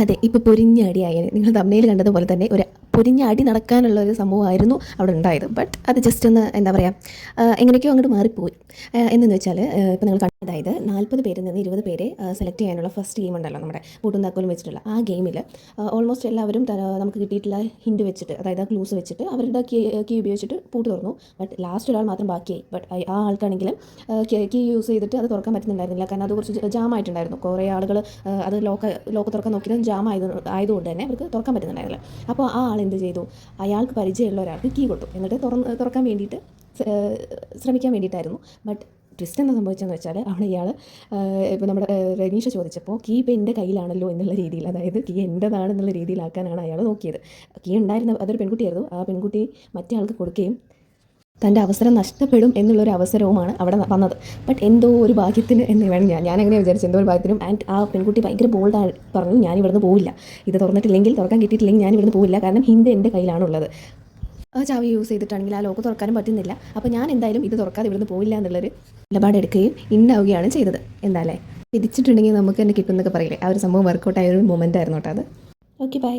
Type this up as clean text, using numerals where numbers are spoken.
അതെ, ഇപ്പോൾ പൊരിഞ്ഞ അടിയായേനെ. നിങ്ങൾ തമ്മിൽ കണ്ടതുപോലെ തന്നെ ഒരു പൊരിഞ്ഞ അടി നടക്കാനുള്ള ഒരു സംഭവമായിരുന്നു അവിടെ ഉണ്ടായത്. ബട്ട് അത് ജസ്റ്റ് ഒന്ന് എന്താ പറയുക, എങ്ങനെയൊക്കെയോ അങ്ങോട്ട് മാറിപ്പോയി. എന്നു വെച്ചാൽ ഇപ്പോൾ നിങ്ങൾ അതായത് 40 പേരിൽ നിന്ന് 20 പേരെ സെലക്ട് ചെയ്യാനുള്ള ഫസ്റ്റ് ഗെയിം ഉണ്ടല്ലോ, നമ്മുടെ പൂട്ടും താക്കോലും വെച്ചിട്ടുള്ള ആ ഗെയിമിൽ ഓൾമോസ്റ്റ് എല്ലാവരും നമുക്ക് കിട്ടിയിട്ടുള്ള ഹിൻഡ് വെച്ചിട്ട്, അതായത് ആ ക്ലൂസ് വെച്ചിട്ട് അവരുടെ കീ ഉപയോഗിച്ചിട്ട് പൂട്ട് തുറന്നു. ബട്ട് ലാസ്റ്റ് ഒരാൾ മാത്രം ബാക്കിയായി. ബട്ട് ആ ആൾക്കാണെങ്കിലും കീ യൂസ് ചെയ്തിട്ട് അത് തുറക്കാൻ പറ്റുന്നുണ്ടായിരുന്നില്ല. കാരണം അത് കുറച്ച് ജാം ആയിട്ടുണ്ടായിരുന്നു. കുറേ ആളുകൾ അത് ലോക്ക് തുറക്കാൻ നോക്കിയത് ജാം ആയതുകൊണ്ട് തന്നെ അവർക്ക് തുറക്കാൻ പറ്റുന്നുണ്ടായിരുന്നില്ല. അപ്പോൾ ആ ആൾ എന്ത് ചെയ്തു, അയാൾക്ക് പരിചയമുള്ള ഒരാൾക്ക് കീ കൊടുത്തു. എന്നിട്ട് തുറക്കാൻ വേണ്ടിയിട്ട് ശ്രമിക്കാൻ വേണ്ടിയിട്ടായിരുന്നു. ബട്ട് ട്വിസ്റ്റ് എന്താ സംഭവിച്ചതെന്ന് വെച്ചാൽ അവിടെ ഇയാൾ ഇപ്പോൾ നമ്മുടെ റനീഷ ചോദിച്ചപ്പോൾ കീ ഇപ്പോൾ എൻ്റെ കയ്യിലാണല്ലോ എന്നുള്ള രീതിയിൽ, അതായത് കീ എൻ്റെതാണെന്നുള്ള രീതിയിലാക്കാനാണ് അയാൾ നോക്കിയത്. കീ ഉണ്ടായിരുന്ന അതൊരു പെൺകുട്ടിയായിരുന്നു. ആ പെൺകുട്ടി മറ്റേ ആൾക്ക് കൊടുക്കുകയും തൻ്റെ അവസരം നഷ്ടപ്പെടും എന്നുള്ളൊരു അവസരവുമാണ് അവിടെ വന്നത്. ബട്ട് എന്തോ ഒരു ഭാഗ്യത്തിന് എന്ന് വേണം ഞാൻ അങ്ങനെ വിചാരിച്ചു, എന്തോ ഒരു ഭാഗ്യത്തിനും. ആൻഡ് ആ പെൺകുട്ടി ഭയങ്കര ബോൾഡായി പറഞ്ഞു, ഞാൻ ഇവിടുന്ന് പോവില്ല, ഇത് തുറക്കാൻ കിട്ടിയിട്ടില്ലെങ്കിൽ ഞാൻ ഇവിടുന്ന് പോവില്ല, കാരണം ഹിന്ദി എൻ്റെ കയ്യിലാണുള്ളത്. ആ ചാവി യൂസ് ചെയ്തിട്ടാണെങ്കിൽ ആ ലോക്ക് തുറക്കാനും പറ്റുന്നില്ല. അപ്പോൾ ഞാൻ എന്തായാലും ഇത് തുറക്കാതെ ഇവിടുന്ന് പോവില്ല എന്നുള്ളൊരു നിലപാടെടുക്കുകയും ഇന്നാവുകയാണ് ചെയ്തത്. എന്താല്ലേ, വിധിച്ചിട്ടുണ്ടെങ്കിൽ നമുക്ക് തന്നെ കിട്ടുമെന്നൊക്കെ പറയില്ലേ, ആ ഒരു സംഭവം വർക്കൗട്ട് ആയ ഒരു മൊമെൻ്റ് ആയിരുന്നു കേട്ടോ അത്. Okay, by.